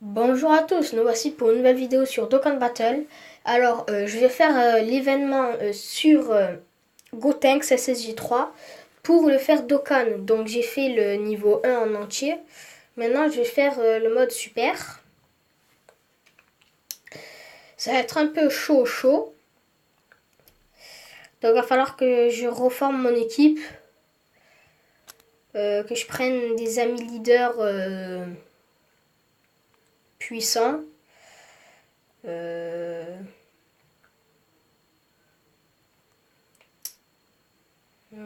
Bonjour à tous, nous voici pour une nouvelle vidéo sur Dokkan Battle. Alors, je vais faire l'événement sur Gotenks SSJ3 pour le faire Dokkan. Donc, j'ai fait le niveau 1 en entier. Maintenant, je vais faire le mode super. Ça va être un peu chaud. Donc, il va falloir que je reforme mon équipe. Que je prenne des amis leaders puissants. Où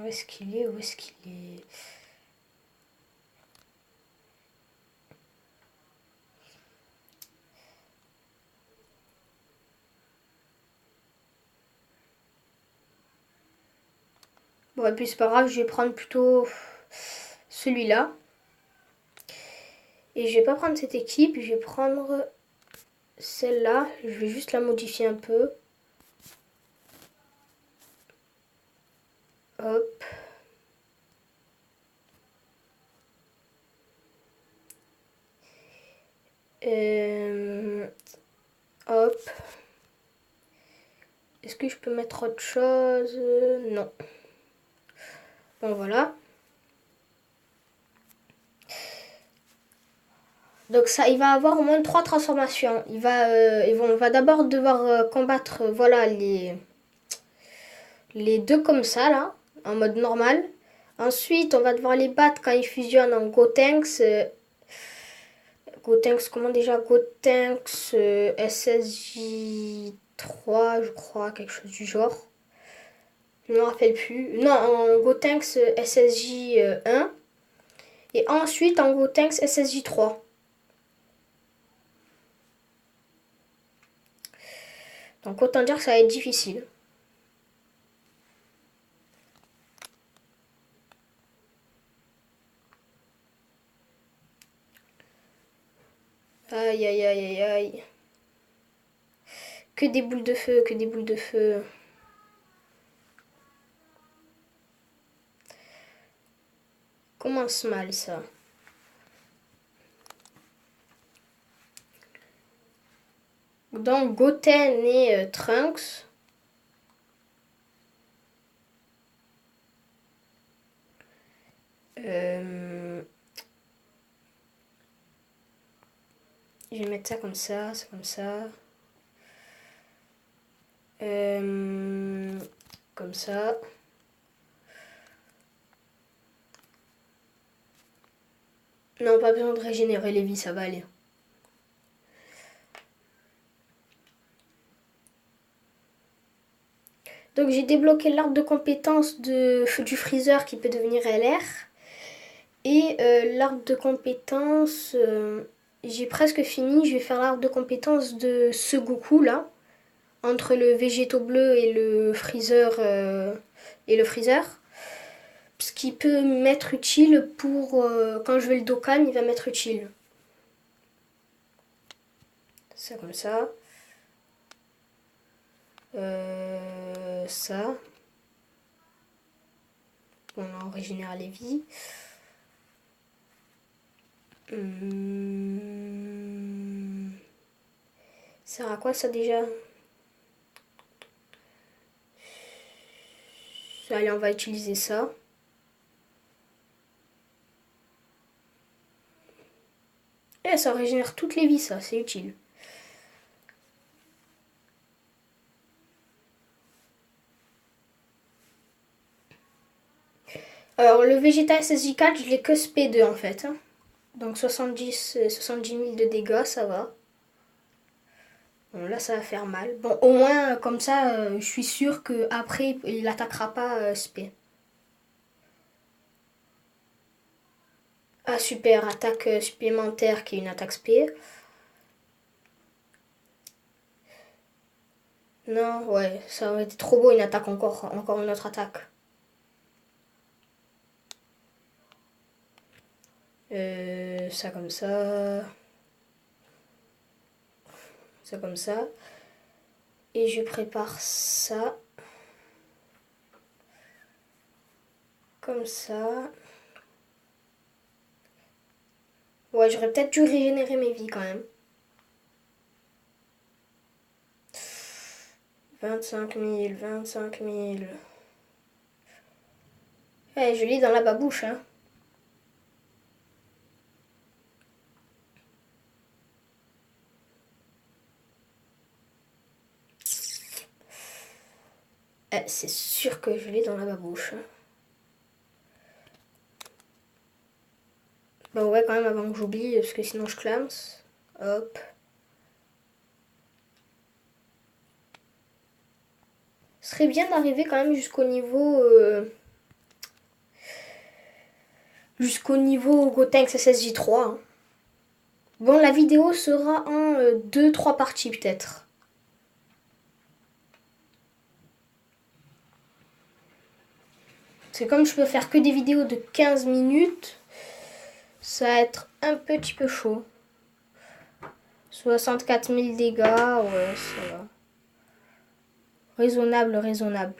est-ce qu'il est? Où est-ce qu'il est? Bon, et puis c'est pas grave, je vais prendre plutôt celui-là. Et je vais pas prendre cette équipe, je vais prendre celle-là. Je vais juste la modifier un peu. Hop. Euh, hop. Est-ce que je peux mettre autre chose? Non. Bon, voilà. Donc ça, il va avoir au moins 3 transformations. On va d'abord devoir combattre, voilà, les deux comme ça, là, en mode normal. Ensuite, on va devoir les battre quand ils fusionnent en Gotenks. Gotenks, comment déjà? Gotenks SSJ3, je crois, quelque chose du genre. Je ne me rappelle plus. Non, en Gotenks SSJ1. Et ensuite en Gotenks SSJ3. Donc autant dire que ça va être difficile. Aïe aïe aïe aïe aïe. Que des boules de feu, que des boules de feu. Commence mal ça. Donc Goten et Trunks. Je vais mettre ça comme ça, c'est comme ça. Comme ça. Non, pas besoin de régénérer les vies, ça va aller. Donc j'ai débloqué l'arbre de compétences du Freezer qui peut devenir LR. Et l'arbre de compétences, j'ai presque fini. Je vais faire l'arbre de compétences de ce Goku là. Entre le végétaux bleu et le Freezer. Ce qui peut m'être utile pour... quand je vais le Dokkan, il va m'être utile. Ça comme ça. Ça. On régénère les vies. Ça sert à quoi ça déjà? Allez, on va utiliser ça. Et ça régénère toutes les vies, ça, c'est utile. Alors, le Vegeta SSJ4, je l'ai que SP2 en fait. Hein. Donc 70 000 de dégâts, ça va. Bon, là, ça va faire mal. Bon, au moins, comme ça, je suis sûre qu'après, il n'attaquera pas SP. Ah, super, attaque supplémentaire qui est une attaque SP. Non, ouais, ça aurait été trop beau une attaque encore une autre attaque. Ça comme ça. Ça comme ça. Et je prépare ça. Comme ça. Ouais, j'aurais peut-être dû régénérer mes vies quand même. 25 000, 25 000. Eh, je lis dans la babouche, hein. Eh, c'est sûr que je l'ai dans la babouche. Hein. Bah ouais, quand même, avant que j'oublie, parce que sinon je clame. Hop. Ce serait bien d'arriver quand même jusqu'au niveau Gotenks SSJ3. Hein. Bon, la vidéo sera en 2-3 parties peut-être. C'est comme je peux faire que des vidéos de 15 minutes, ça va être un petit peu chaud. 64 000 dégâts, ouais, ça va. Raisonnable, raisonnable.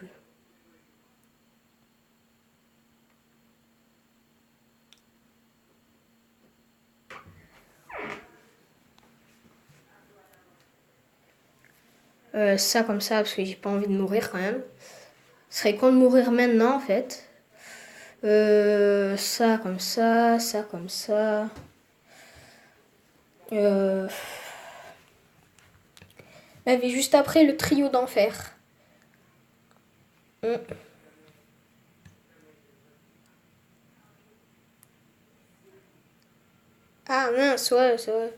Ça comme ça, parce que j'ai pas envie de mourir quand même. Ce serait con de mourir maintenant en fait. Ça comme ça, ça comme ça. Il y avait juste après le trio d'enfer. Ah mince, ouais, c'est vrai.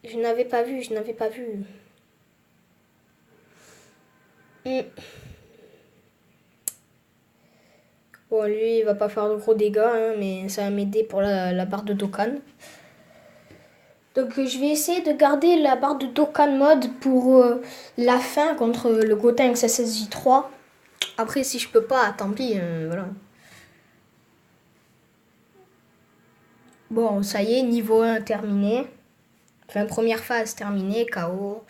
Je n'avais pas vu, je n'avais pas vu. Bon, lui, il va pas faire de gros dégâts, hein, mais ça va m'aider pour la barre de Dokkan. Donc je vais essayer de garder la barre de Dokkan mode pour la fin contre le Gotenks SSJ3. Après, si je peux pas, tant pis, voilà. Bon, ça y est, niveau 1 terminé. Enfin, première phase terminée, KO.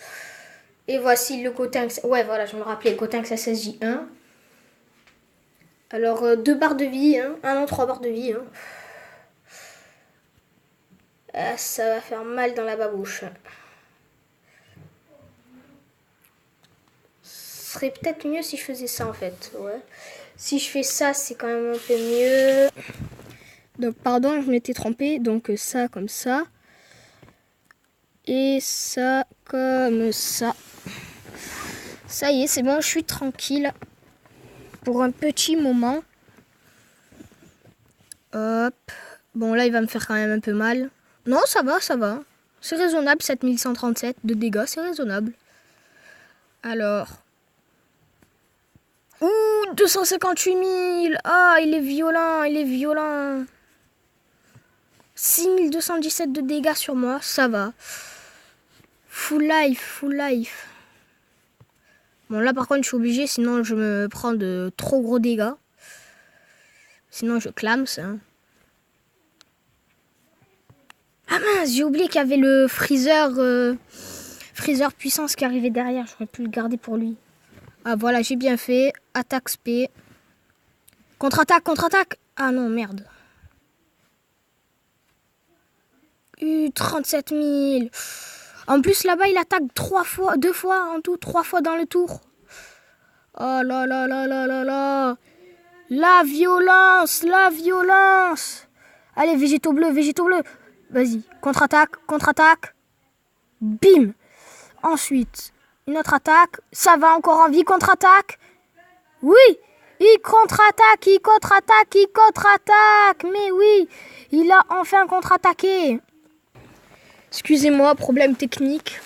Et voici le Gotenks. Ouais, voilà, je me rappelais, Gotenks SSJ1. Alors, 2 barres de vie, hein. Ah non, 3 barres de vie, hein. Ah, ça va faire mal dans la babouche. Ce serait peut-être mieux si je faisais ça, en fait, ouais. Si je fais ça, c'est quand même un peu mieux. Donc, pardon, je m'étais trompée. Donc, ça comme ça. Et ça comme ça. Ça y est, c'est bon, je suis tranquille. Pour un petit moment. Hop. Bon, là, il va me faire quand même un peu mal. Non, ça va, ça va. C'est raisonnable, 7137 de dégâts, c'est raisonnable. Alors. Ouh, 258 000. Ah, il est violent, il est violent. 6217 de dégâts sur moi, ça va. Full life, full life. Bon, là, par contre, je suis obligé, sinon je me prends de trop gros dégâts. Sinon, je clame, ça. Ah mince, j'ai oublié qu'il y avait le Freezer puissance qui arrivait derrière. J'aurais pu le garder pour lui. Ah, voilà, j'ai bien fait. Attaque SP. Contre-attaque, contre-attaque. Ah non, merde. 37 000. En plus, là-bas, il attaque 2 fois en tout, 3 fois dans le tour. Oh là là là là là là. La violence, la violence. Allez, végétaux bleus, végétaux bleus. Vas-y, contre-attaque, contre-attaque. Bim. Ensuite, une autre attaque. Ça va encore en vie, contre-attaque. Oui, il contre-attaque, il contre-attaque, il contre-attaque. Mais oui, il a enfin contre-attaqué. Excusez-moi, problème technique.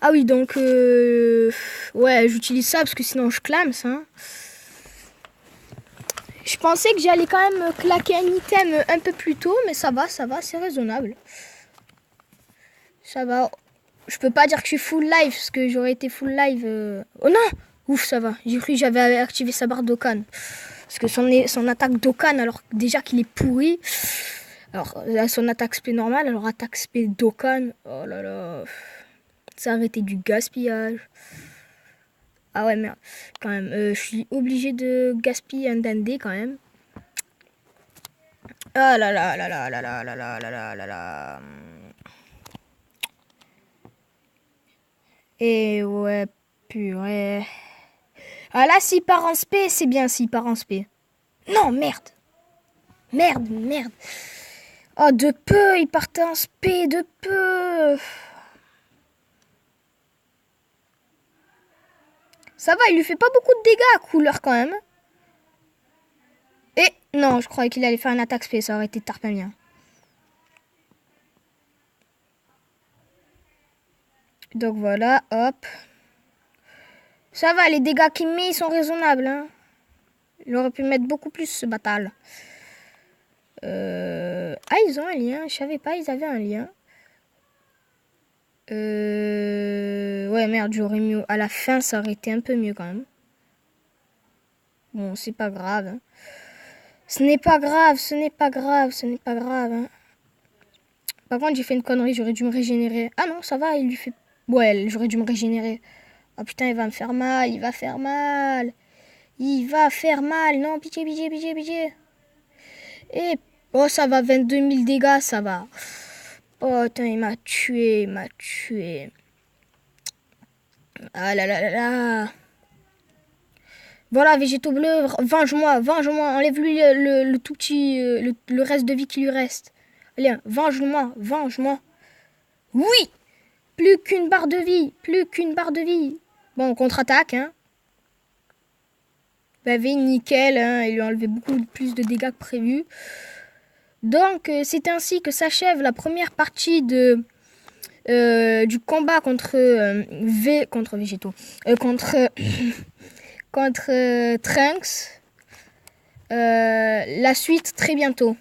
Ah oui, donc, ouais, j'utilise ça parce que sinon je clame ça. Hein. Je pensais que j'allais quand même claquer un item un peu plus tôt, mais ça va, c'est raisonnable. Ça va. Je peux pas dire que je suis full live, parce que j'aurais été full live... Oh non. Ouf, ça va. J'ai cru que j'avais activé sa barre Dokkan. Parce que son attaque Dokkan, alors déjà qu'il est pourri... Alors, son attaque SP normale, alors attaque SP Dokkan... Oh là là... Ça a arrêté du gaspillage. Ah ouais, merde. Quand même, je suis obligé de gaspiller un dandé quand même. Ah là là là là là là là là là là là. Et ouais, Purée. Ah là, s'il part en spé, c'est bien s'il part en spé. Non, merde. Merde. Oh, de peu, il partait en spé, de peu. Ça va, il lui fait pas beaucoup de dégâts à couleur quand même. Et non, je croyais qu'il allait faire une attaque spé, ça aurait été tarpamien. Donc voilà, hop. Ça va, les dégâts qu'il met, ils sont raisonnables. Hein. Il aurait pu mettre beaucoup plus, ce bâtard. Ah, ils ont un lien. Je savais pas, ils avaient un lien. Ouais, merde, j'aurais mieux. À la fin, ça aurait été un peu mieux quand même. Bon, c'est pas grave. Hein. Ce n'est pas grave. Hein. Par contre, j'ai fait une connerie, j'aurais dû me régénérer. Ah non, ça va, il lui fait... Ouais, j'aurais dû me régénérer. Oh putain, il va me faire mal, il va faire mal. Non, pitié. Et... Oh, ça va, 22 000 dégâts, ça va. Oh, putain, il m'a tué. Ah là là là là. Voilà, végétaux bleus, venge-moi. Enlève-lui le tout petit, le reste de vie qui lui reste. Allez, venge-moi. Oui! Plus qu'une barre de vie. Bon, on contre-attaque, hein. Nickel, hein. Il lui a enlevé beaucoup plus de dégâts que prévu. Donc, c'est ainsi que s'achève la première partie du combat contre Trunks. La suite très bientôt.